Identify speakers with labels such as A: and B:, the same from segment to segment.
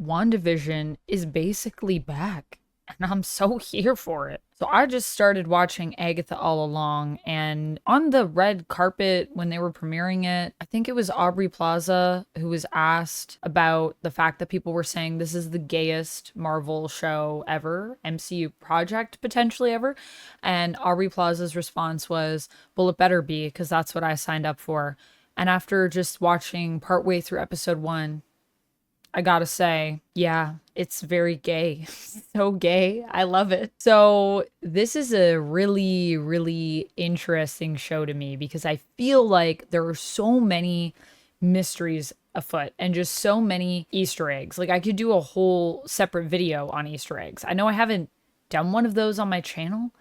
A: WandaVision is basically back, and I'm so here for it. So I just started watching Agatha All Along, and on the red carpet when they were premiering it, I think it was Aubrey Plaza who was asked about the fact that people were saying this is the gayest Marvel show ever, MCU project potentially ever. And Aubrey Plaza's response was, well, it better be, because that's what I signed up for. And after just watching partway through episode 1, I gotta say, yeah, it's very gay. So gay. I love it. So this is a really, really interesting show to me because I feel like there are so many mysteries afoot and just so many Easter eggs. Like I could do a whole separate video on Easter eggs. I know I haven't done one of those on my channel,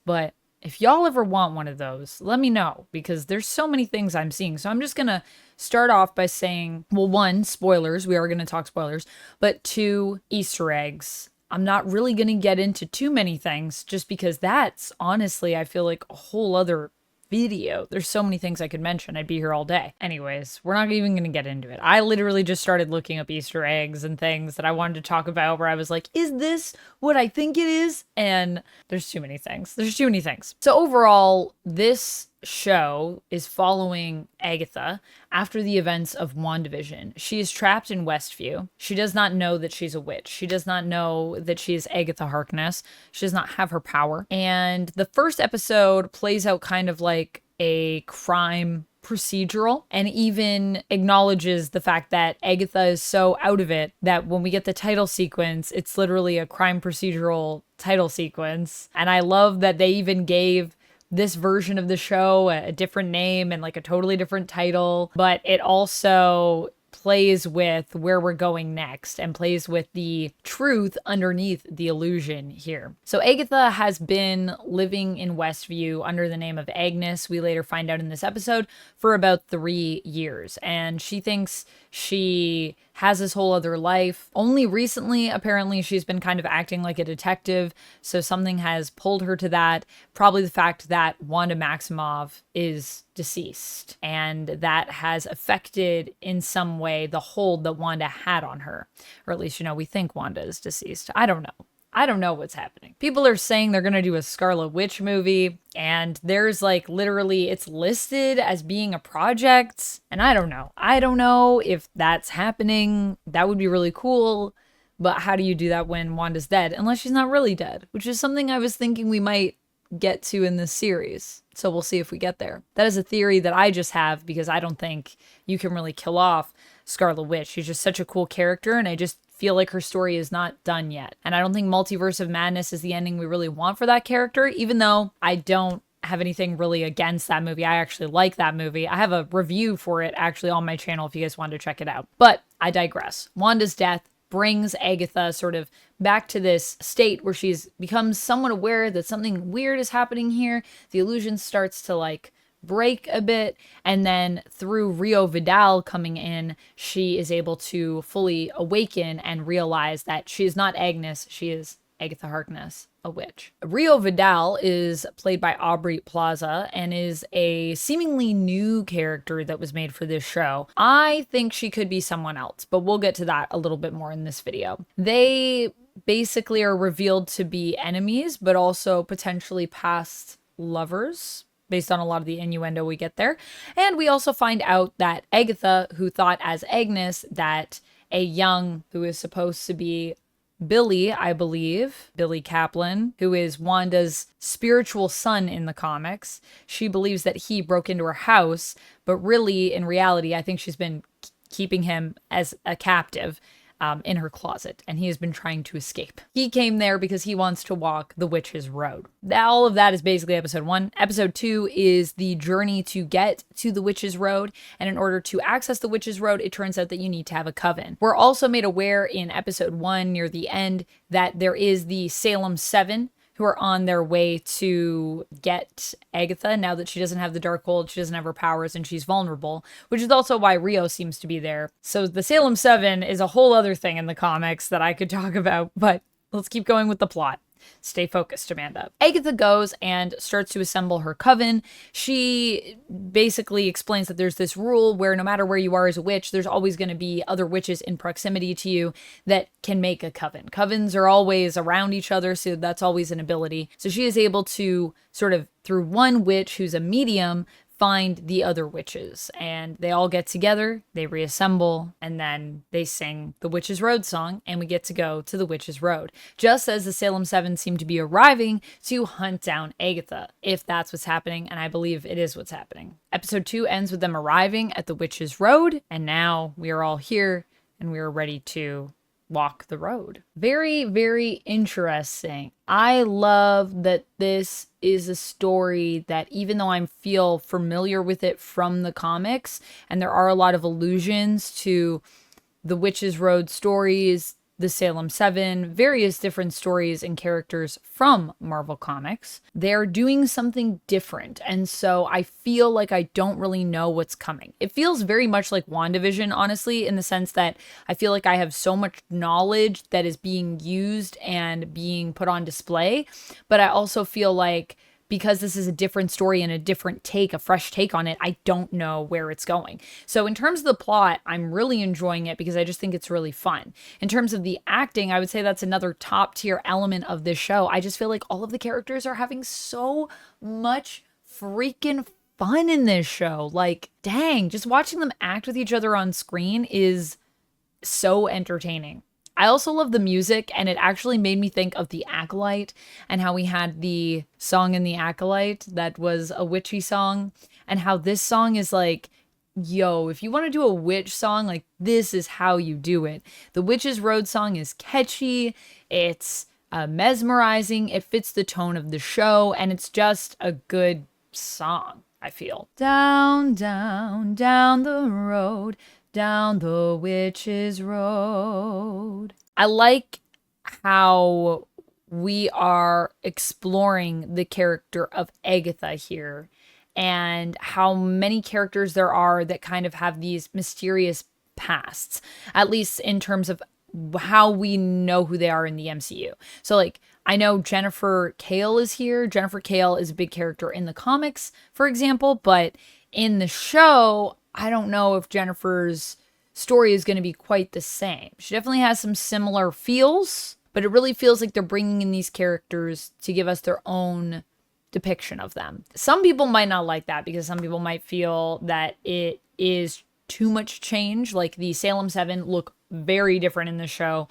A: but if y'all ever want one of those, let me know because there's so many things I'm seeing. So I'm just going to start off by saying, well, 1, spoilers. We are going to talk spoilers. But 2, Easter eggs. I'm not really going to get into too many things just because that's honestly, I feel like a whole other video. There's so many things I could mention. I'd be here all day. Anyways, we're not even going to get into it. I literally just started looking up Easter eggs and things that I wanted to talk about where I was like, is this what I think it is? And there's too many things. There's too many things. So overall, this show is following Agatha after the events of WandaVision. She is trapped in Westview. She does not know that she's a witch. She does not know that she is Agatha Harkness. She does not have her power. And the first episode plays out kind of like a crime procedural and even acknowledges the fact that Agatha is so out of it that when we get the title sequence, it's literally a crime procedural title sequence. And I love that they even gave this version of the show a different name and like a totally different title, but it also plays with where we're going next and plays with the truth underneath the illusion here. So Agatha has been living in Westview under the name of Agnes, we later find out in this episode, for about 3 years. And she thinks she has this whole other life. Only recently, apparently, she's been kind of acting like a detective, so something has pulled her to that. Probably the fact that Wanda Maximoff is deceased, and that has affected in some way the hold that Wanda had on her. Or at least, we think Wanda is deceased. I don't know. I don't know what's happening. People are saying they're going to do a Scarlet Witch movie, and there's like literally it's listed as being a project, and I don't know. I don't know if that's happening. That would be really cool, but how do you do that when Wanda's dead? Unless she's not really dead, which is something I was thinking we might get to in this series. So we'll see if we get there. That is a theory that I just have because I don't think you can really kill off Scarlet Witch. She's just such a cool character, and I just feel like her story is not done yet. And I don't think Multiverse of Madness is the ending we really want for that character, even though I don't have anything really against that movie. I actually like that movie. I have a review for it actually on my channel if you guys want to check it out. But I digress. Wanda's death brings Agatha sort of back to this state where she's becomes somewhat aware that something weird is happening here. The illusion starts to like break a bit, and then through Rio Vidal coming in, she is able to fully awaken and realize that she is not Agnes, she is Agatha Harkness, a witch. Rio Vidal is played by Aubrey Plaza and is a seemingly new character that was made for this show. I think she could be someone else, but we'll get to that a little bit more in this video. They basically are revealed to be enemies, but also potentially past lovers, based on a lot of the innuendo we get there. And we also find out that Agatha, who thought as Agnes that a young, who is supposed to be Billy, I believe, Billy Kaplan, who is Wanda's spiritual son in the comics, she believes that he broke into her house, but really, in reality, I think she's been keeping him as a captive in her closet, and he has been trying to escape. He came there because he wants to walk the witch's road. All of that is basically episode 1. Episode 2 is the journey to get to the witch's road, and in order to access the witch's road, it turns out that you need to have a coven. We're also made aware in episode 1 near the end that there is the Salem 7 who are on their way to get Agatha now that she doesn't have the Darkhold, she doesn't have her powers, and she's vulnerable, which is also why Rio seems to be there. So the Salem 7 is a whole other thing in the comics that I could talk about, but let's keep going with the plot. Stay focused, Amanda. Agatha goes and starts to assemble her coven. She basically explains that there's this rule where no matter where you are as a witch, there's always going to be other witches in proximity to you that can make a coven. Covens are always around each other, so that's always an ability. So she is able to sort of, through one witch who's a medium, find the other witches, and they all get together, they reassemble, and then they sing the Witch's Road song, and we get to go to the Witch's Road, just as the Salem Seven seem to be arriving to hunt down Agatha, if that's what's happening, and I believe it is what's happening. Episode 2 ends with them arriving at the Witch's Road, and now we are all here, and we are ready to walk the road. Very, very interesting. I love that this is a story that, even though I feel familiar with it from the comics, and there are a lot of allusions to the Witch's Road stories, the Salem Seven, various different stories and characters from Marvel Comics, they're doing something different. And so I feel like I don't really know what's coming. It feels very much like WandaVision, honestly, in the sense that I feel like I have so much knowledge that is being used and being put on display. But I also feel like, because this is a different story and a different take, a fresh take on it, I don't know where it's going. So in terms of the plot, I'm really enjoying it because I just think it's really fun. In terms of the acting, I would say that's another top tier element of this show. I just feel like all of the characters are having so much freaking fun in this show. Like, dang, just watching them act with each other on screen is so entertaining. I also love the music, and it actually made me think of The Acolyte and how we had the song in The Acolyte that was a witchy song, and how this song is like, yo, if you want to do a witch song, like, this is how you do it. The Witch's Road song is catchy, it's mesmerizing, it fits the tone of the show, and it's just a good song, I feel. Down, down, down the road, down the Witch's Road. I like how we are exploring the character of Agatha here, and how many characters there are that kind of have these mysterious pasts, at least in terms of how we know who they are in the MCU. So, like, I know Jennifer Kale is here. Jennifer Kale is a big character in the comics, for example, but in the show, I don't know if Jennifer's story is going to be quite the same. She definitely has some similar feels, but it really feels like they're bringing in these characters to give us their own depiction of them. Some people might not like that because some people might feel that it is too much change. Like, the Salem Seven look very different in the show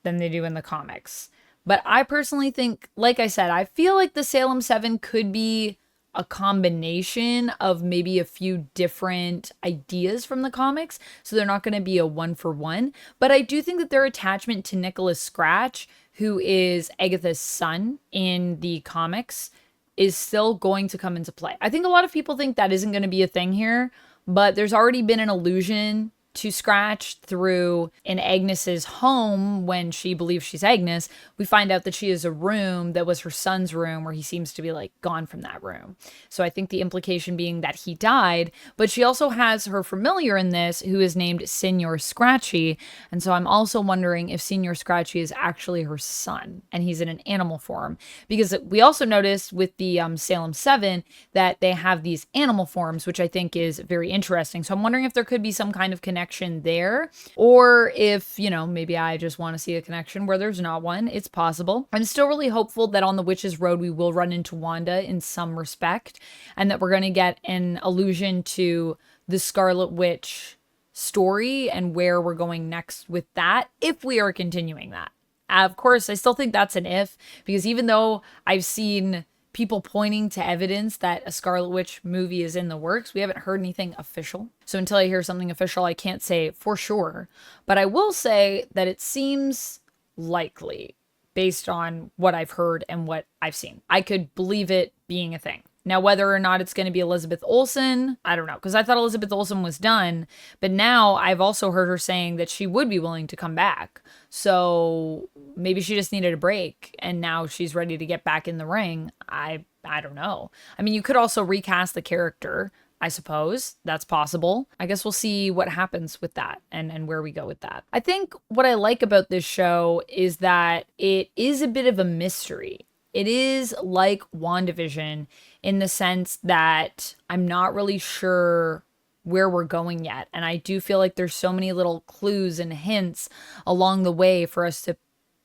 A: than they do in the comics. But I personally think, like I said, I feel like the Salem Seven could be a combination of maybe a few different ideas from the comics, so they're not going to be a one-for-one. But I do think that their attachment to Nicholas Scratch, who is Agatha's son in the comics, is still going to come into play. I think a lot of people think that isn't going to be a thing here, but there's already been an allusion to Scratch through in Agnes's home. When she believes she's Agnes, we find out that she is a room that was her son's room, where he seems to be like gone from that room. So I think the implication being that he died, but she also has her familiar in this who is named Senor Scratchy. And so I'm also wondering if Senor Scratchy is actually her son and he's in an animal form, because we also noticed with the Salem Seven that they have these animal forms, which I think is very interesting. So I'm wondering if there could be some kind of connection there, or if, you know, maybe I just want to see a connection where there's not one. It's possible. I'm still really hopeful that on the Witch's Road we will run into Wanda in some respect, and that we're going to get an allusion to the Scarlet Witch story and where we're going next with that, if we are continuing that. Of course, I still think that's an if, because even though I've seen people pointing to evidence that a Scarlet Witch movie is in the works, we haven't heard anything official. So until I hear something official, I can't say for sure. But I will say that it seems likely based on what I've heard and what I've seen. I could believe it being a thing. Now, whether or not it's going to be Elizabeth Olsen, I don't know, because I thought Elizabeth Olsen was done. But now I've also heard her saying that she would be willing to come back. So maybe she just needed a break and now she's ready to get back in the ring. I don't know. I mean, you could also recast the character. I suppose that's possible. I guess we'll see what happens with that and where we go with that. I think what I like about this show is that it is a bit of a mystery. It is like WandaVision in the sense that I'm not really sure where we're going yet. And I do feel like there's so many little clues and hints along the way for us to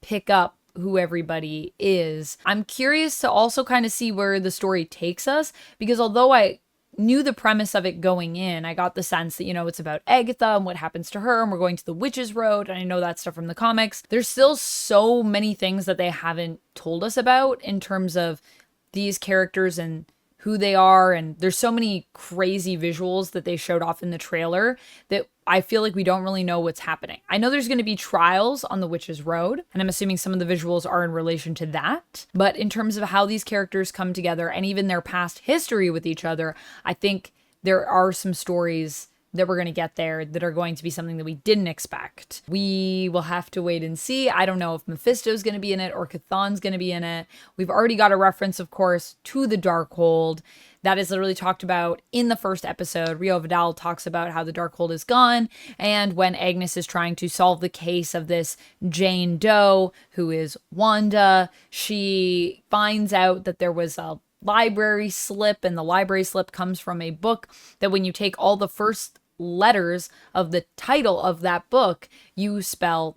A: pick up who everybody is. I'm curious to also kind of see where the story takes us, because although I knew the premise of it going in, I got the sense that, you know, it's about Agatha and what happens to her, and we're going to the witch's road, and I know that stuff from the comics. There's still so many things that they haven't told us about in terms of these characters and who they are, and there's so many crazy visuals that they showed off in the trailer that I feel like we don't really know what's happening. I know there's going to be trials on the Witch's Road, and I'm assuming some of the visuals are in relation to that. But in terms of how these characters come together and even their past history with each other, I think there are some stories that we're going to get there that are going to be something that we didn't expect. We will have to wait and see. I don't know if Mephisto's going to be in it or Chthon's going to be in it. We've already got a reference, of course, to the Darkhold. That is literally talked about in the first episode. Rio Vidal talks about how the Darkhold is gone, and when Agnes is trying to solve the case of this Jane Doe, who is Wanda, she finds out that there was a library slip, and the library slip comes from a book that when you take all the first letters of the title of that book, you spell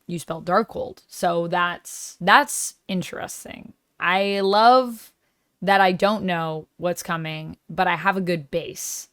A: Darkhold. So that's interesting. I love that I don't know what's coming, but I have a good base.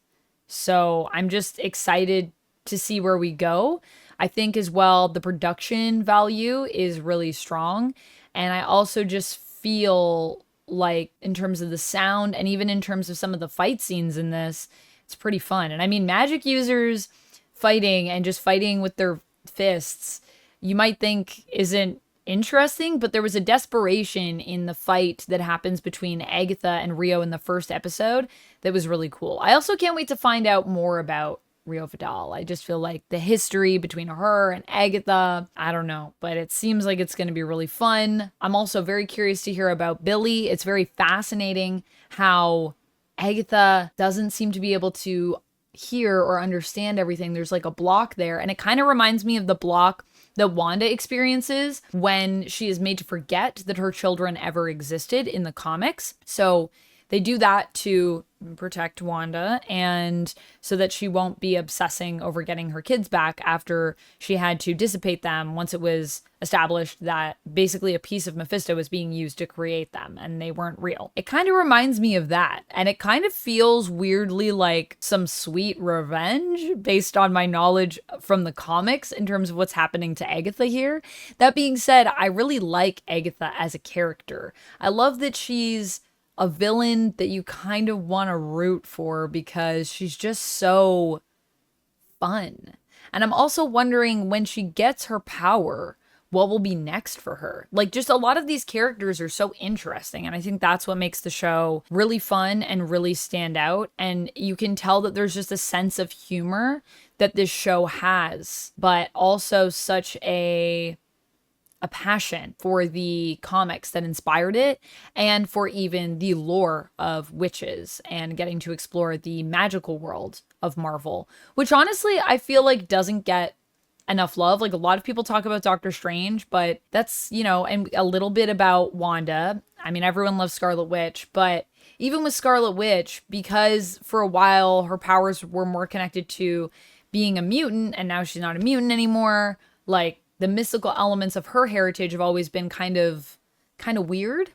A: So I'm just excited to see where we go. I think as well, the production value is really strong. And I also just feel like in terms of the sound and even in terms of some of the fight scenes in this, it's pretty fun. And I mean, magic users fighting and just fighting with their fists, you might think isn't interesting, but there was a desperation in the fight that happens between Agatha and Rio in the first episode that was really cool. I also can't wait to find out more about Rio Vidal. I just feel like the history between her and Agatha, I don't know, but it seems like it's going to be really fun. I'm also very curious to hear about Billy. It's very fascinating how Agatha doesn't seem to be able to hear or understand everything. There's like a block there, and it kind of reminds me of the block that Wanda experiences when she is made to forget that her children ever existed in the comics. So they do that to protect Wanda and so that she won't be obsessing over getting her kids back after she had to dissipate them once it was established that basically a piece of Mephisto was being used to create them and they weren't real. It kind of reminds me of that, and it kind of feels weirdly like some sweet revenge based on my knowledge from the comics in terms of what's happening to Agatha here. That being said, I really like Agatha as a character. I love that she's a villain that you kind of want to root for because she's just so fun. And I'm also wondering when she gets her power, what will be next for her? Like, just a lot of these characters are so interesting. And I think that's what makes the show really fun and really stand out. And you can tell that there's just a sense of humor that this show has, but also such a passion for the comics that inspired it and for even the lore of witches and getting to explore the magical world of Marvel, which honestly I feel like doesn't get enough love. Like, a lot of people talk about Doctor Strange, but that's, you know, and a little bit about Wanda. I mean, everyone loves Scarlet Witch, but even with Scarlet Witch, because for a while her powers were more connected to being a mutant and now she's not a mutant anymore, like, the mystical elements of her heritage have always been kind of weird.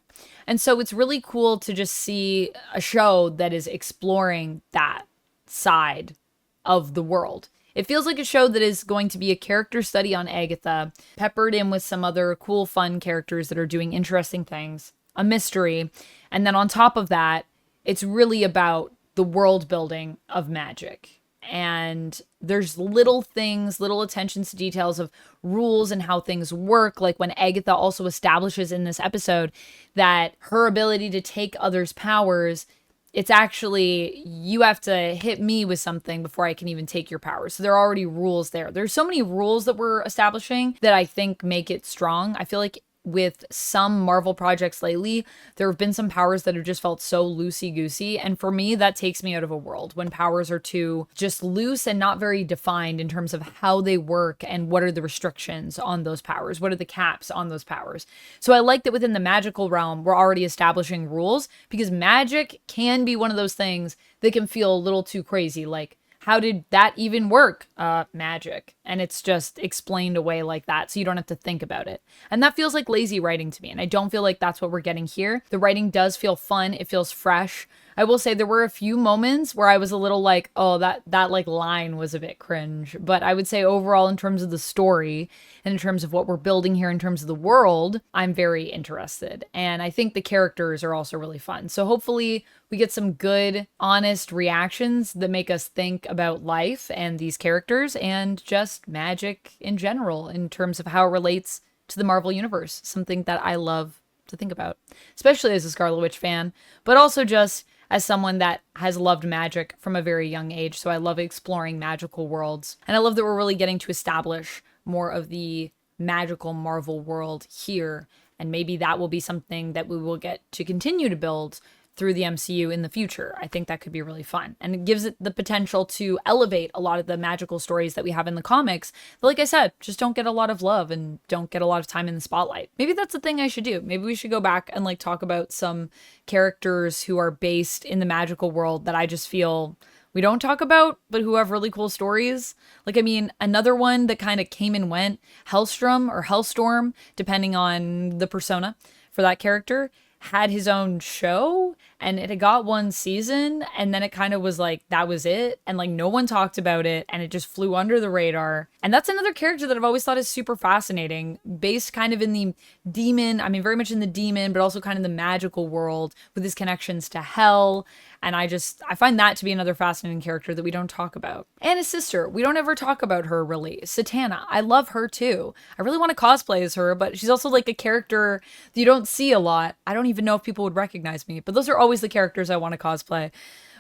A: And so it's really cool to just see a show that is exploring that side of the world. It feels like a show that is going to be a character study on Agatha, peppered in with some other cool, fun characters that are doing interesting things, a mystery. And then on top of that, it's really about the world building of magic. And there's little things, little attentions to details of rules and how things work. Like when Agatha also establishes in this episode that her ability to take others' powers, it's actually, you have to hit me with something before I can even take your powers. So there are already rules there. There's so many rules that we're establishing that I think make it strong. I feel like with some Marvel projects lately, there have been some powers that have just felt so loosey-goosey. And for me, that takes me out of a world when powers are too just loose and not very defined in terms of how they work and what are the restrictions on those powers. What are the caps on those powers? So I like that within the magical realm, we're already establishing rules, because magic can be one of those things that can feel a little too crazy. Like, how did that even work? Magic. And it's just explained away like that, so you don't have to think about it. And that feels like lazy writing to me, and I don't feel like that's what we're getting here. The writing does feel fun. It feels fresh. I will say there were a few moments where I was a little like, oh, that like line was a bit cringe. But I would say overall, in terms of the story and in terms of what we're building here, in terms of the world, I'm very interested. And I think the characters are also really fun. So hopefully we get some good, honest reactions that make us think about life and these characters and just magic in general in terms of how it relates to the Marvel Universe. Something that I love to think about, especially as a Scarlet Witch fan, but also just as someone that has loved magic from a very young age. So I love exploring magical worlds. And I love that we're really getting to establish more of the magical Marvel world here. And maybe that will be something that we will get to continue to build through the MCU in the future. I think that could be really fun. And it gives it the potential to elevate a lot of the magical stories that we have in the comics that, like I said, just don't get a lot of love and don't get a lot of time in the spotlight. Maybe that's the thing I should do. Maybe we should go back and like talk about some characters who are based in the magical world that I just feel we don't talk about, but who have really cool stories. Like, I mean, another one that kind of came and went, Hellstrom or Hellstorm, depending on the persona for that character, had his own show, and it had got one season, and then it kind of was like, that was it, and like no one talked about it, and it just flew under the radar. And that's another character that I've always thought is super fascinating, based kind of in the demon, I mean very much in the demon, but also kind of the magical world with his connections to hell. And I find that to be another fascinating character that we don't talk about. And his sister, we don't ever talk about her really. Satana, I love her too. I really want to cosplay as her, but she's also like a character that you don't see a lot. I don't even know if people would recognize me, but those are always the characters I want to cosplay.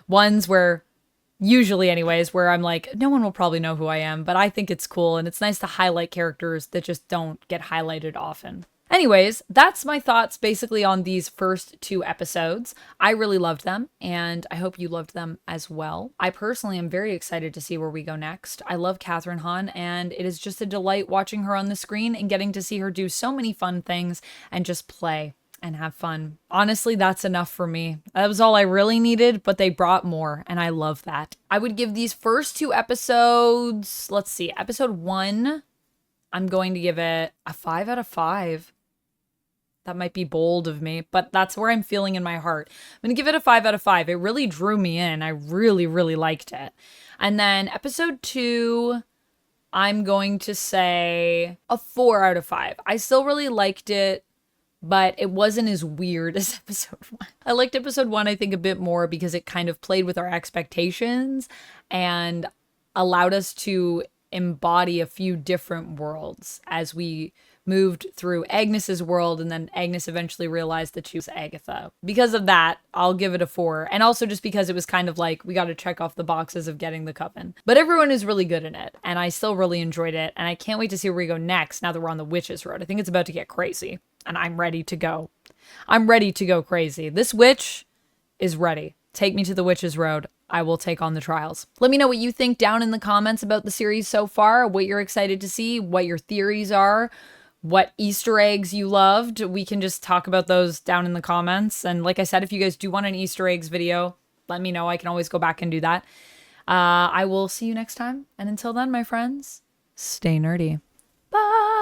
A: Ones where, usually anyways, where I'm like, no one will probably know who I am, but I think it's cool and it's nice to highlight characters that just don't get highlighted often. Anyways, that's my thoughts basically on these first 2 episodes. I really loved them, and I hope you loved them as well. I personally am very excited to see where we go next. I love Kathryn Hahn, and it is just a delight watching her on the screen and getting to see her do so many fun things and just play and have fun. Honestly, that's enough for me. That was all I really needed, but they brought more, and I love that. I would give these first 2 episodes, let's see, episode 1, I'm going to give it a 5 out of 5. That might be bold of me, but that's where I'm feeling in my heart. I'm going to give it a 5 out of 5. It really drew me in. I really, really liked it. And then episode 2, I'm going to say a 4 out of 5. I still really liked it, but it wasn't as weird as episode 1. I liked episode 1, I think, a bit more because it kind of played with our expectations and allowed us to embody a few different worlds as we moved through Agnes's world, and then Agnes eventually realized that she was Agatha. Because of that, I'll give it a 4. And also just because it was kind of like, we got to check off the boxes of getting the coven. But everyone is really good in it, and I still really enjoyed it, and I can't wait to see where we go next now that we're on the witch's road. I think it's about to get crazy, and I'm ready to go. I'm ready to go crazy. This witch is ready. Take me to the witch's road. I will take on the trials. Let me know what you think down in the comments about the series so far, what you're excited to see, what your theories are, what Easter eggs you loved. We can just talk about those down in the comments. And like I said, if you guys do want an Easter eggs video, let me know. I can always go back and do that. I will see you next time. And until then, my friends, stay nerdy. Bye.